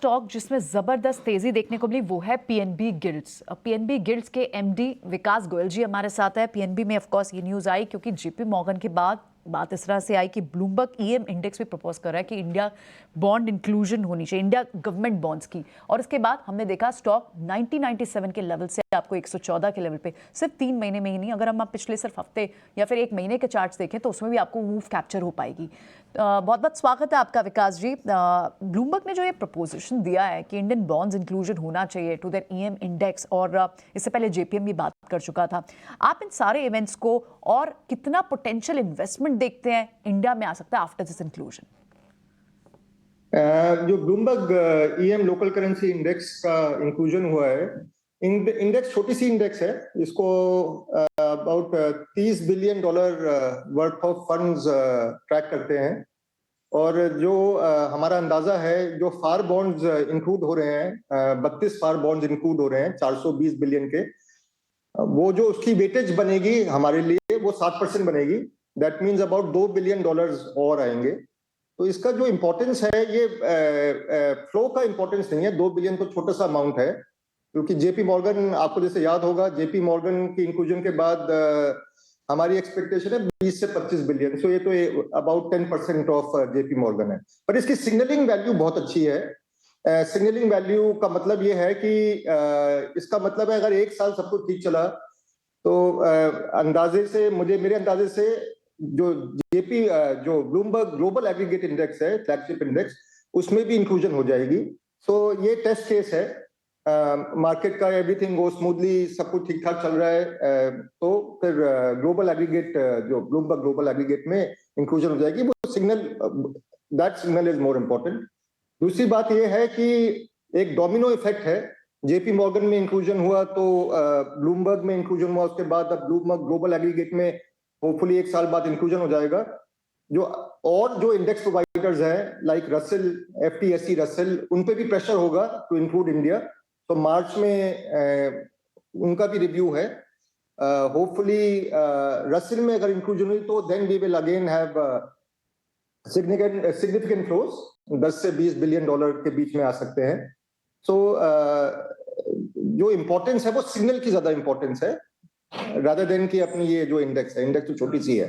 Stock जिसमें जबरदस्त तेजी देखने को मिली वो है पीएनबी गिल्ड्स। पीएनबी गिल्ड्स के एमडी विकास गोयल जी हमारे साथ है। पीएनबी में ऑफ कोर्स ये न्यूज आई क्योंकि जेपी मॉर्गन के बाद बात इस तरह से आई कि ब्लूमबर्ग ईएम इंडेक्स भी प्रपोज कर रहा है कि इंडिया बॉन्ड इंक्लूजन होनी चाहिए, इंडिया गवर्नमेंट बॉन्ड्स की। और इसके बाद हमने देखा स्टॉक 1997 के लेवल से आपको 114 के लेवल पे सिर्फ 3 महीने में ही नहीं, अगर हम आप पिछले सिर्फ हफ्ते या फिर 1 महीने के चार्ट्स देखें तो उसमें भी आपको मूव कैप्चर हो पाएगी। बहुत बहुत स्वागत है आपका विकास जी। ब्लूमबर्ग ने जो ये प्रपोजिशन दिया है कि इंडियन बॉन्ड्स इंक्लूजन होना चाहिए टू दैट ईएम इंडेक्स, और इससे पहले जेपीएम भी बात कर चुका था। आप इन सारे इवेंट्स को और कितना पोटेंशियल इन्वेस्टमेंट देखते हैं इंडिया में आ सकता है आफ्टर दिस इंक्लूजन? जो Bloomberg EM local currency index का इंक्लूजन हुआ है, इंडेक्स छोटी सी इंडेक्स है। इसको about $30 billion worth of funds track करते हैं। और जो हमारा अंदाजा है, जो फार बॉन्ड्स इंक्लूड हो रहे हैं, 32 फार बॉन्ड्स इंक्लूड हो रहे हैं 420 बिलियन के, वो जो उसकी वेटेज बनेगी हमारे लिए वो 7% बनेगी। दैट मीन्स अबाउट $2 बिलियन और आएंगे। तो इसका जो इंपॉर्टेंस है, ये फ्लो का इंपॉर्टेंस नहीं है। 2 बिलियन तो छोटा सा अमाउंट है, क्योंकि जेपी मॉर्गन, आपको जैसे याद होगा, जेपी मॉर्गन की इंक्लूजन के बाद हमारी एक्सपेक्टेशन है 20 से 25 बिलियन। सो ये तो अबाउट 10% ऑफ जेपी मॉर्गन है। पर इसकी सिग्नलिंग वैल्यू बहुत अच्छी है। सिग्नलिंग वैल्यू का मतलब ये है कि इसका मतलब है अगर 1 साल सब कुछ ठीक चला तो अंदाजे से, मेरे अंदाजे से जो जेपी जो ब्लूमबर्ग ग्लोबल एग्रीगेट इंडेक्स है, फ्लैगशिप इंडेक्स, उसमें भी इंक्लूजन हो जाएगी। सो ये टेस्ट केस है। मार्केट का एवरीथिंग गो स्मूथली, सब कुछ ठीक ठाक चल रहा है, तो फिर ग्लोबल एग्रीगेट, जो ब्लूमबर्ग ग्लोबल एग्रीगेट में इंक्लूजन हो जाएगी। वो signal, that signal is more important. दूसरी बात ये है कि एक डोमिनो इफेक्ट है। जेपी मॉर्गन में इंक्लूजन हुआ तो ब्लूमबर्ग में इंक्लूजन हुआ, उसके बाद अब ब्लूमबर्ग ग्लोबल एग्रीगेट में होपफुली 1 साल बाद इंक्लूजन हो जाएगा। जो इंडेक्स प्रोवाइडर्स हैं लाइक रसेल, एफटीएससी रसेल, उन पे भी प्रेशर होगा टू इंक्लूड इंडिया। तो मार्च में उनका भी रिव्यू है। होपफुली रसेल में अगर इंक्लूजन हुई तो then we will again have significant flows, 10 से 20 बिलियन डॉलर के बीच में आ सकते हैं। सो जो इंपॉर्टेंस है वो सिग्नल की ज्यादा इंपॉर्टेंस है, रादर देन कि अपनी ये जो इंडेक्स है, इंडेक्स तो छोटी सी है।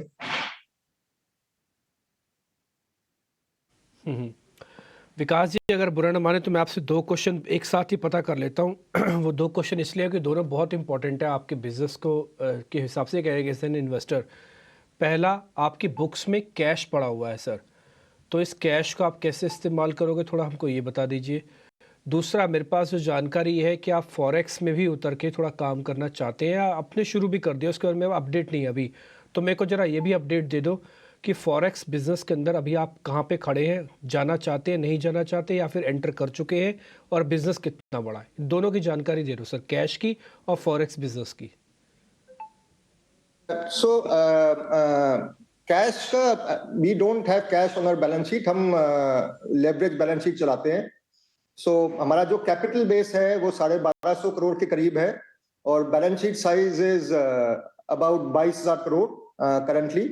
विकास जी, अगर बुरा न माने तो मैं आपसे 2 क्वेश्चन एक साथ ही पता कर लेता हूँ। वो 2 क्वेश्चन इसलिए कि दोनों बहुत इंपॉर्टेंट है आपके बिजनेस को के हिसाब से कहेंगे एज एन इन्वेस्टर। पहला, आपकी बुक्स में कैश पड़ा हुआ है सर, तो इस कैश को आप कैसे इस्तेमाल करोगे, थोड़ा हमको ये बता दीजिए। दूसरा, मेरे पास जो जानकारी है कि आप फॉरेक्स में भी उतर के थोड़ा काम करना चाहते हैं, या आपने शुरू भी कर दिया, उसके बारे में अपडेट नहीं है अभी, तो मेरे को ज़रा ये भी अपडेट दे दो कि फॉरेक्स बिजनेस के अंदर अभी आप कहाँ पे खड़े हैं, जाना चाहते हैं, नहीं जाना चाहते, या फिर एंटर कर चुके हैं, और बिजनेस कितना बड़ा है। दोनों की जानकारी दे दो सर, कैश की और फॉरेक्स बिजनेस की। सो कैश का, we don't have cash on our balance sheet. हम लेवरेज बैलेंस शीट चलाते हैं। सो हमारा जो कैपिटल बेस है वो 1250 करोड़ के करीब है, और balance sheet size is about 22,000 crore currently.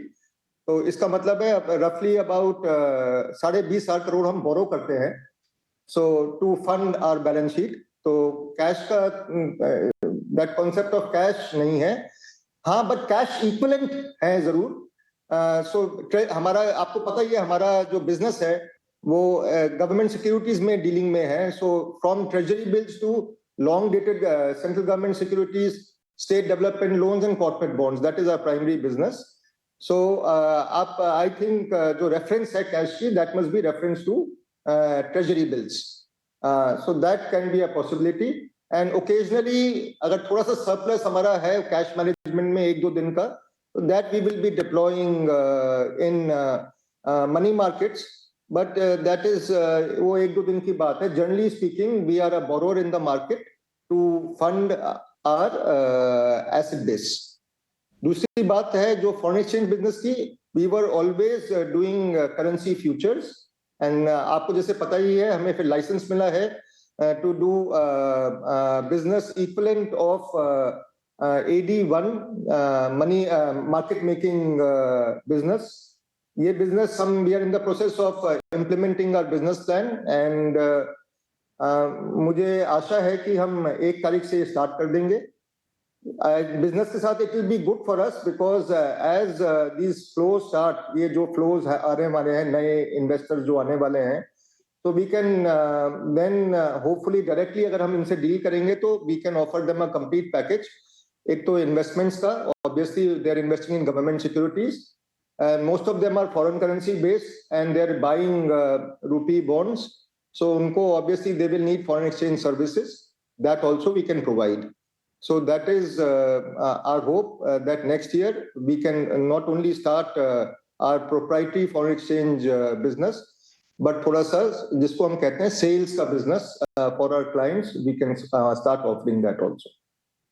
तो इसका मतलब है रफली अबाउट 20,500 करोड़ हम बोरो करते हैं, so to fund our balance sheet. तो कैश का दैट कॉन्सेप्ट ऑफ कैश नहीं है। हाँ, बट कैश इक्विवेलेंट है जरूर। सो हमारा, आपको पता ही है, हमारा जो बिजनेस है वो गवर्नमेंट सिक्योरिटीज में डीलिंग में है। So from treasury bills to long dated central government securities, state development loans and corporate bonds, that is our primary business. So आप, आई थिंक जो रेफरेंस है कैश की, that must be reference to treasury bills. So that can be a possibility. And occasionally अगर थोड़ा सा surplus हमारा है cash management में 1-2 दिन का, तो that we will be deploying in money markets. But that is, वो 1-2 दिन की बात है। Generally speaking, we are a borrower in the market to fund our asset base. दूसरी बात है जो फॉरेन एक्सचेंज बिजनेस की, we were always doing currency futures. And आपको जैसे पता ही है, हमें फिर लाइसेंस मिला है to do business equivalent of AD1 money market making business. ये बिजनेस हम, we are in the process of implementing our business plan, and मुझे आशा है कि हम 1 तारीख से स्टार्ट कर देंगे बिजनेस के साथ. It will be good for us because as these flows start, ये जो फ्लोज आने वाले हैं, नए इन्वेस्टर जो आने वाले हैं, तो we can then hopefully directly अगर हम इनसे डील करेंगे तो we can offer them a complete package. एक तो इन्वेस्टमेंट्स का, obviously they are investing in government securities, most of them are foreign currency based and they are buying rupee bonds, so उनको obviously they will need foreign exchange services. That also we can provide. So that is our hope that next year we can not only start our proprietary foreign exchange business, but थोड़ा सा जिसको हम कहते हैं sales का business for our clients, we can start offering that also.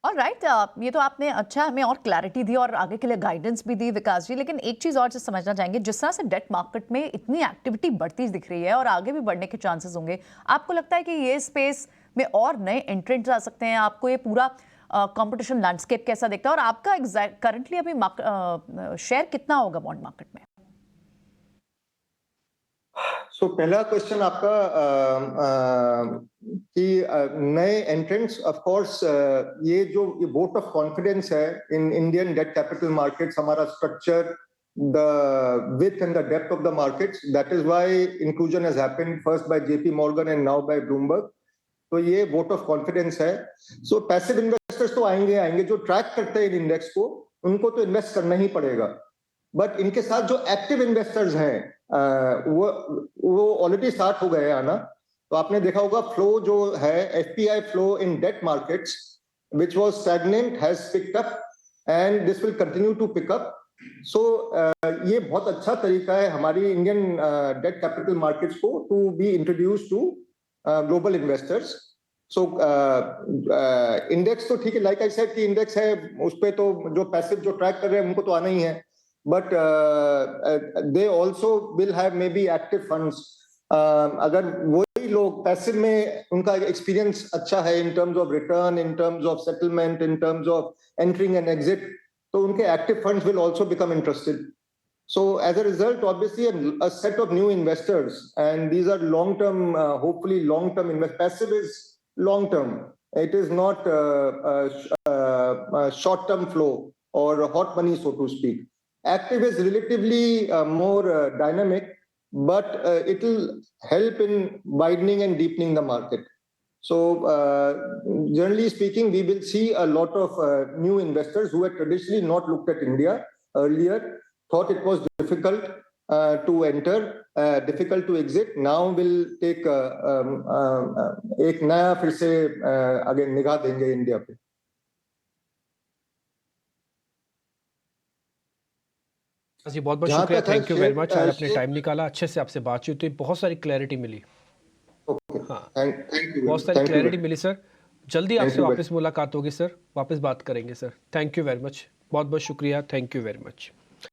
Alright, ये तो आपने अच्छा हमें और क्लैरिटी दी और आगे के लिए गाइडेंस भी दी विकास जी, लेकिन एक चीज़ और से समझना चाहेंगे, जिस तरह से डेट मार्केट में इतनी एक्टिविटी बढ़ती दिख रही है और आगे भी बढ़ने के चांसेस होंगे, आपको लगता है कि ये स्पेस में और नए एंट्रेंट्स आ सकते हैं? आपको ये पूरा कंपटीशन लैंडस्केप कैसा दिखता है और आपका करंटली अभी शेयर कितना होगा बॉन्ड मार्केट में? सो पहला क्वेश्चन आपका कि नए एंट्रेंट्स, ऑफ कोर्स ये जो वोट ऑफ कॉन्फिडेंस है in Indian debt capital markets, हमारा structure, the width and the depth of the markets, that is why inclusion has happened first by JP Morgan and now by Bloomberg. तो ये vote of confidence है. सो passive investors तो आएंगे जो track करते हैं इन index को, उनको तो इन्वेस्ट करना ही पड़ेगा. बट इनके साथ जो एक्टिव इन्वेस्टर्स हैं वो ऑलरेडी स्टार्ट हो गए आना. तो आपने देखा होगा फ्लो जो है, FPI flow in debt markets which was stagnant has picked up and this will continue to pick up. So ये बहुत अच्छा तरीका है हमारी इंडियन डेट कैपिटल मार्केट्स को to be introduced to global investors. So index तो ठीक है, लाइक आई सेड कि इंडेक्स है, उस पे तो जो पैसिव जो ट्रैक कर रहे हैं उनको तो आना ही है, but they also will have may be active funds. अगर वही लोग पैसिव में उनका एक्सपीरियंस अच्छा है in terms of return, in terms of settlement, in terms of entering and exit, तो उनके active funds will also become interested. So as a result, obviously, a set of new investors, and these are long-term, hopefully long-term investors. Passive is long-term. It is not short-term flow or hot money, so to speak. Active is relatively more dynamic, but it will help in widening and deepening the market. So generally speaking, we will see a lot of new investors who had traditionally not looked at India earlier, thought it was difficult to enter, difficult to exit. Now will take एक नया फिर से आगे निगाह देंगे India पे. जी बहुत बहुत शुक्रिया, थैंक यू वेरी मच. आज अपने टाइम निकाला, अच्छे से आपसे बातचीत हुई, बहुत सारी क्लैरिटी मिली. हाँ, बहुत सारी क्लैरिटी मिली सर. जल्दी आपसे वापस मुलाकात होगी सर, वापस बात करेंगे sir. Thank you very much, बहुत बहुत शुक्रिया, थैंक यू वेरी मच.